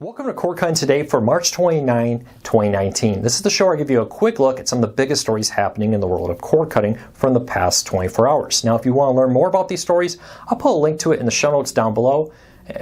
Welcome to Cord Cutting Today for March 29, 2019. This is the show where I give you a quick look at some of the biggest stories happening in the world of cord cutting from the past 24 hours. Now, if you want to learn more about these stories, I'll put a link to it in the show notes down below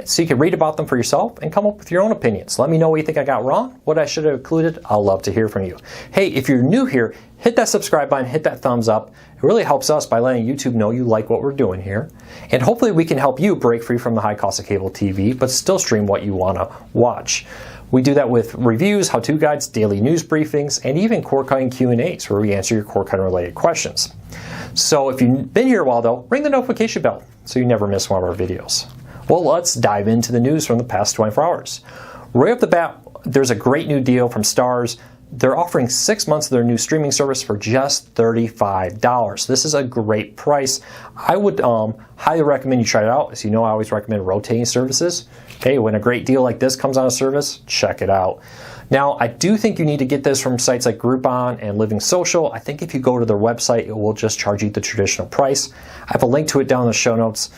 so you can read about them for yourself and come up with your own opinions. Let me know what you think I got wrong, what I should have included. I'll love to hear from you. Hey, if you're new here, hit that subscribe button, hit that thumbs up. It really helps us by letting YouTube know you like what we're doing here. And hopefully we can help you break free from the high cost of cable TV, but still stream what you want to watch. We do that with reviews, how-to guides, daily news briefings, and even cord cutting Q&As where we answer your cord cutting related questions. So if you've been here a while though, ring the notification bell so you never miss one of our videos. Well, let's dive into the news from the past 24 hours. Right off the bat, there's a great new deal from Starz. They're offering 6 months of their new streaming service for just $35. This is a great price. I would highly recommend you try it out. As you know, I always recommend rotating services. Hey, when a great deal like this comes on a service, check it out. Now, I do think you need to get this from sites like Groupon and Living Social. I think if you go to their website, it will just charge you the traditional price. I have a link to it down in the show notes.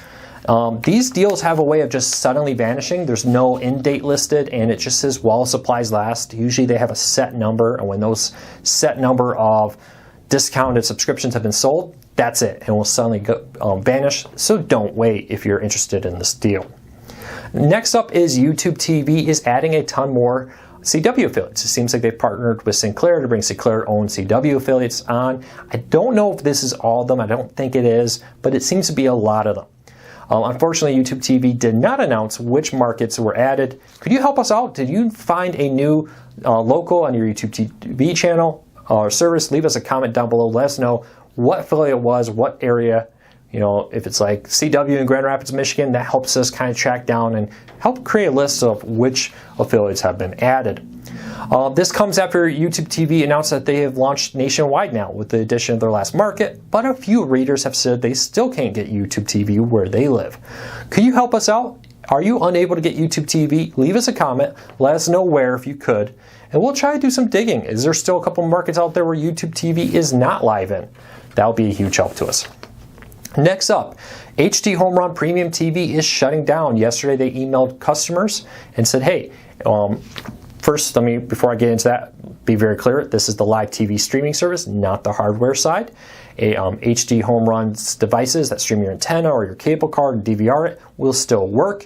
These deals have a way of just suddenly vanishing. There's no end date listed, and it just says while supplies last. Usually they have a set number, and when those set number of discounted subscriptions have been sold, that's it. It will suddenly vanish, so don't wait if you're interested in this deal. Next up is YouTube TV is adding a ton more CW affiliates. It seems like they've partnered with Sinclair to bring Sinclair-owned CW affiliates on. I don't know if this is all of them. I don't think it is, but it seems to be a lot of them. Unfortunately, YouTube TV did not announce which markets were added. Could you help us out? Did you find a new local on your YouTube TV channel or service? Leave us a comment down below. Let us know what affiliate it was, what area. You know, if it's like CW in Grand Rapids, Michigan, that helps us kind of track down and help create a list of which affiliates have been added. This comes after YouTube TV announced that they have launched nationwide now with the addition of their last market, but a few readers have said they still can't get YouTube TV where they live. Could you help us out? Are you unable to get YouTube TV? Leave us a comment. Let us know where if you could, and we'll try to do some digging. Is there still a couple markets out there where YouTube TV is not live in? That would be a huge help to us. Next up, HDHomeRun Premium TV is shutting down. Yesterday they emailed customers and said, hey, first, before I get into that, be very clear, this is the live TV streaming service, not the hardware side. HDHomeRun's devices that stream your antenna or your cable card and DVR it will still work,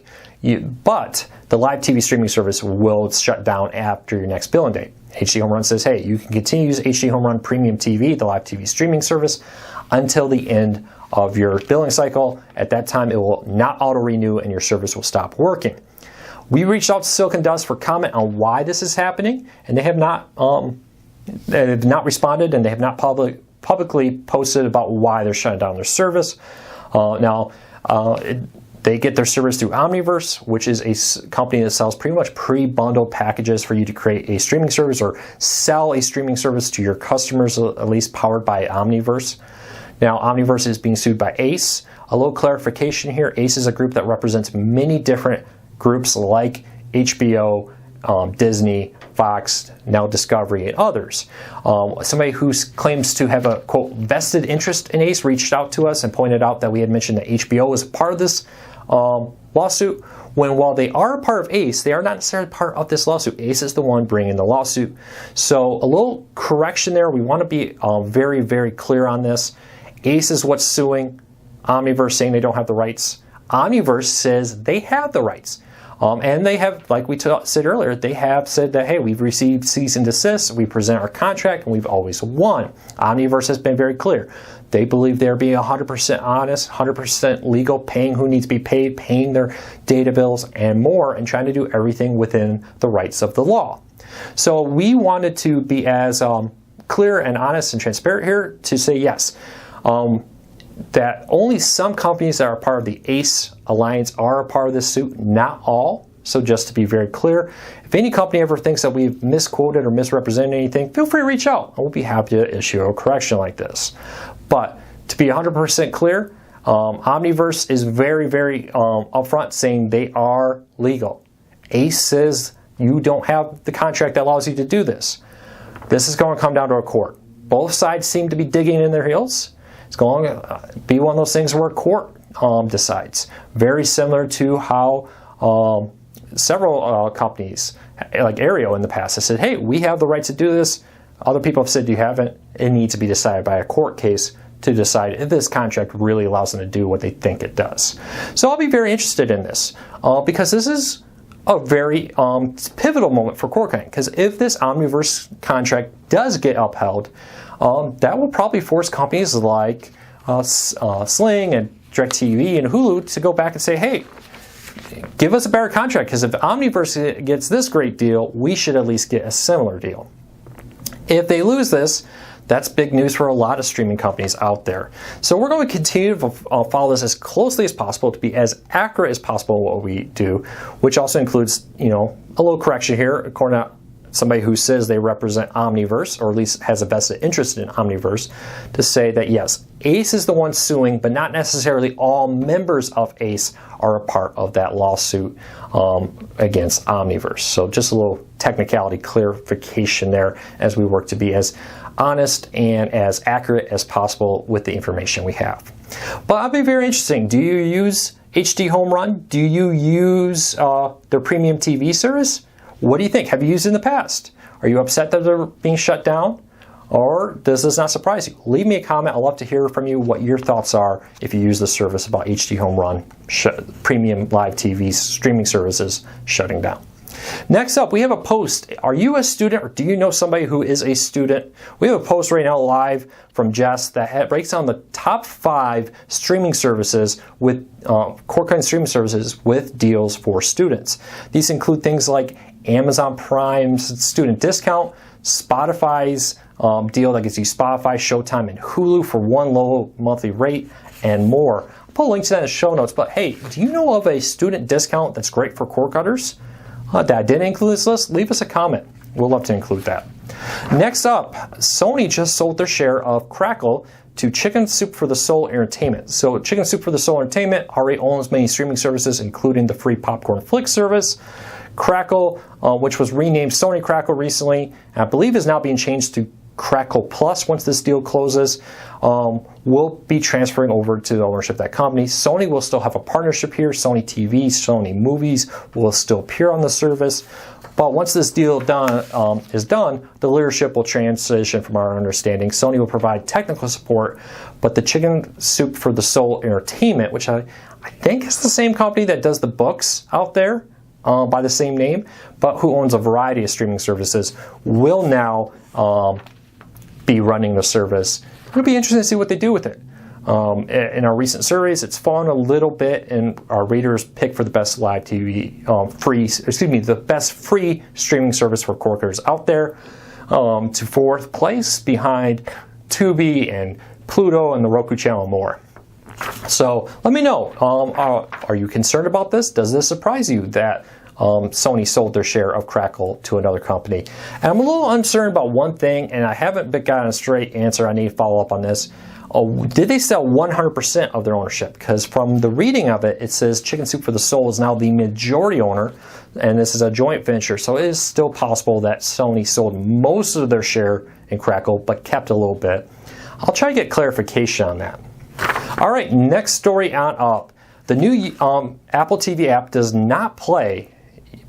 but the live TV streaming service will shut down after your next billing date. HDHomeRun says, hey, you can continue to use HDHomeRun Premium TV, the live TV streaming service, until the end of your billing cycle. At that time, it will not auto-renew and your service will stop working. We reached out to Silicon Dust for comment on why this is happening, and they have not responded, and they have not publicly posted about why they're shutting down their service. They get their service through Omniverse, which is a company that sells pretty much pre-bundled packages for you to create a streaming service or sell a streaming service to your customers, at least powered by Omniverse. Now, Omniverse is being sued by Ace. A little clarification here, Ace is a group that represents many different groups like HBO, Disney, Fox, now Discovery, and others. Somebody who claims to have a, quote, vested interest in Ace reached out to us and pointed out that we had mentioned that HBO was a part of this lawsuit, when while they are a part of Ace, they are not necessarily part of this lawsuit. Ace is the one bringing the lawsuit. So a little correction there. We want to be very, very clear on this. Ace is what's suing. Omniverse saying they don't have the rights. Omniverse says they have the rights. And they have, like we said earlier, they have said that, hey, we've received cease and desist, we present our contract, and we've always won. Omniverse has been very clear. They believe they're being 100% honest, 100% legal, paying who needs to be paid, paying their data bills, and more, and trying to do everything within the rights of the law. So we wanted to be as clear and honest and transparent here to say yes. That only some companies that are part of the ACE Alliance are a part of this suit, not all. So just to be very clear, if any company ever thinks that we've misquoted or misrepresented anything, feel free to reach out, and we'll be happy to issue a correction like this. But to be 100% clear, Omniverse is very, very upfront saying they are legal. ACE says you don't have the contract that allows you to do this. This is going to come down to a court. Both sides seem to be digging in their heels. It's going to be one of those things where a court decides. Very similar to how several companies, like Aereo in the past, have said, hey, we have the right to do this. Other people have said you haven't. It needs to be decided by a court case to decide if this contract really allows them to do what they think it does. So I'll be very interested in this because this is a very pivotal moment for cord cutting. Because if this Omniverse contract does get upheld, that will probably force companies like Sling and DirecTV and Hulu to go back and say, hey, give us a better contract, because if Omniverse gets this great deal, we should at least get a similar deal. If they lose this, that's big news for a lot of streaming companies out there. So we're going to continue to follow this as closely as possible to be as accurate as possible in what we do, which also includes, a little correction here, according to somebody who says they represent Omniverse, or at least has a vested interest in Omniverse, to say that yes, Ace is the one suing, but not necessarily all members of Ace are a part of that lawsuit against Omniverse. So just a little technicality clarification there as we work to be as honest and as accurate as possible with the information we have. But that'd be very interesting. Do you use HDHomeRun? Do you use their premium TV service? What do you think? Have you used it in the past? Are you upset that they're being shut down? Or does this not surprise you? Leave me a comment. I'd love to hear from you what your thoughts are if you use the service about HDHomeRun premium live TV streaming services shutting down. Next up, we have a post. Are you a student, or do you know somebody who is a student? We have a post right now live from Jess that breaks down the top 5 streaming services with cord cutting streaming services with deals for students. These include things like Amazon Prime's student discount, Spotify's deal that gives you Spotify, Showtime, and Hulu for one low monthly rate, and more. I'll put a link to that in the show notes. But hey, do you know of a student discount that's great for cord cutters? That I didn't include this list? Leave us a comment. We'll love to include that. Next up, Sony just sold their share of Crackle to Chicken Soup for the Soul Entertainment. So Chicken Soup for the Soul Entertainment already owns many streaming services, including the free Popcorn Flick service. Crackle, which was renamed Sony Crackle recently, I believe is now being changed to Crackle Plus once this deal closes, will be transferring over to the ownership of that company. Sony will still have a partnership here. Sony TV, Sony Movies will still appear on the service. But once this deal is done, the leadership will transition from our understanding. Sony will provide technical support, but the Chicken Soup for the Soul Entertainment, which I think is the same company that does the books out there by the same name, but who owns a variety of streaming services, will now be running the service. It'll be interesting to see what they do with it. In our recent surveys, it's fallen a little bit in our readers' pick for the best live TV the best free streaming service for cord cutters out there, to 4th place behind Tubi and Pluto and the Roku channel and more. So let me know. Are you concerned about this? Does this surprise you that Sony sold their share of Crackle to another company? And I'm a little uncertain about one thing, and I haven't gotten a straight answer. I need to follow up on this. Did they sell 100% of their ownership? Because from the reading of it, it says Chicken Soup for the Soul is now the majority owner, and this is a joint venture. So it is still possible that Sony sold most of their share in Crackle, but kept a little bit. I'll try to get clarification on that. All right, next story on up. The new Apple TV app does not play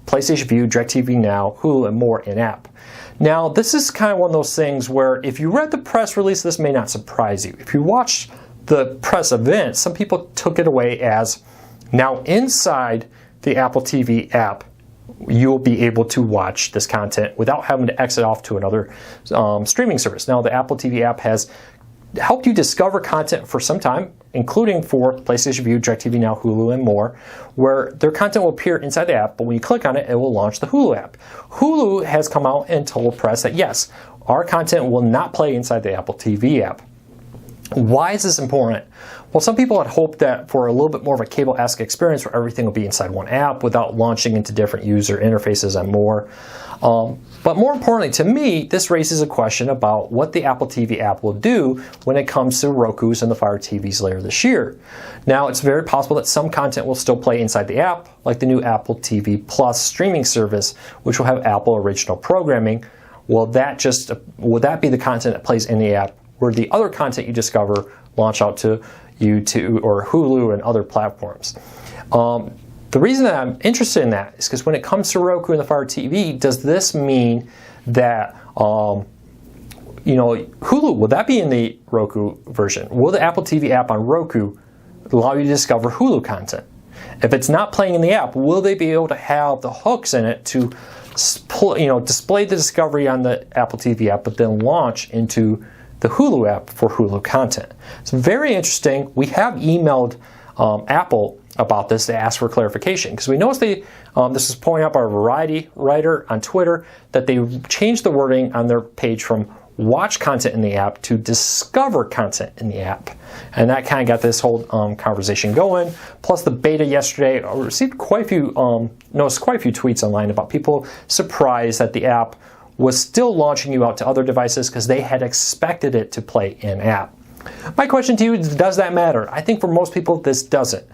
PlayStation Vue, DirecTV Now, Hulu, and more in-app. Now, this is kind of one of those things where if you read the press release, this may not surprise you. If you watched the press event, some people took it away as now inside the Apple TV app, you'll be able to watch this content without having to exit off to another streaming service. Now, the Apple TV app has helped you discover content for some time, including for PlayStation Vue, DirecTV Now, Hulu, and more, where their content will appear inside the app, but when you click on it, it will launch the Hulu app. Hulu has come out and told press that yes, our content will not play inside the Apple TV app. Why is this important? Well, some people had hoped that for a little bit more of a cable-esque experience where everything will be inside one app without launching into different user interfaces and more. But more importantly, to me, this raises a question about what the Apple TV app will do when it comes to Roku's and the Fire TVs later this year. Now, it's very possible that some content will still play inside the app, like the new Apple TV Plus streaming service, which will have Apple original programming. Will that be the content that plays in the app, where the other content you discover launch out to YouTube or Hulu and other platforms? The reason that I'm interested in that is because when it comes to Roku and the Fire TV, does this mean that Hulu, will that be in the Roku version? Will the Apple TV app on Roku allow you to discover Hulu content? If it's not playing in the app, will they be able to have the hooks in it to display the discovery on the Apple TV app, but then launch into the Hulu app for Hulu content? It's very interesting. We have emailed Apple about this to ask for clarification, because we noticed this is pointing up our Variety writer on Twitter, that they changed the wording on their page from watch content in the app to discover content in the app, and that kind of got this whole conversation going. Plus the beta yesterday, I received noticed quite a few tweets online about people surprised that the app was still launching you out to other devices because they had expected it to play in app. My question to you is, does that matter? I think for most people this doesn't.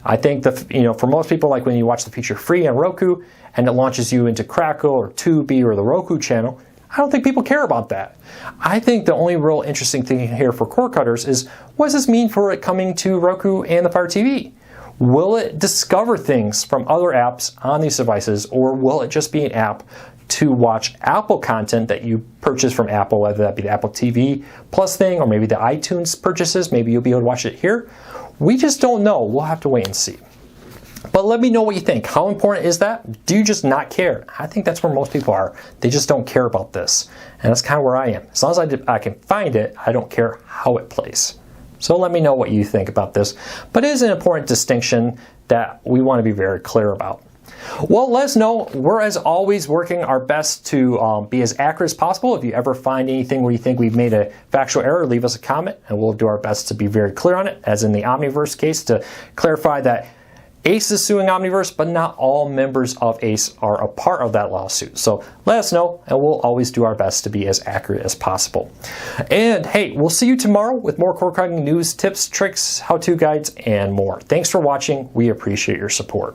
I think for most people, like when you watch the feature free on Roku and it launches you into Crackle or Tubi or the Roku channel, I don't think people care about that. I think the only real interesting thing here for cord cutters is, what does this mean for it coming to Roku and the Fire TV? Will it discover things from other apps on these devices, or will it just be an app to watch Apple content that you purchase from Apple, whether that be the Apple TV Plus thing or maybe the iTunes purchases? Maybe you'll be able to watch it here. We just don't know. We'll have to wait and see. But let me know what you think. How important is that? Do you just not care? I think that's where most people are. They just don't care about this. And that's kind of where I am. As long as I can find it, I don't care how it plays. So let me know what you think about this. But it is an important distinction that we want to be very clear about. Well, let us know. We're, as always, working our best to be as accurate as possible. If you ever find anything where you think we've made a factual error, leave us a comment, and we'll do our best to be very clear on it, as in the Omniverse case, to clarify that Ace is suing Omniverse, but not all members of Ace are a part of that lawsuit. So let us know, and we'll always do our best to be as accurate as possible. And hey, we'll see you tomorrow with more cord cutting news, tips, tricks, how-to guides, and more. Thanks for watching. We appreciate your support.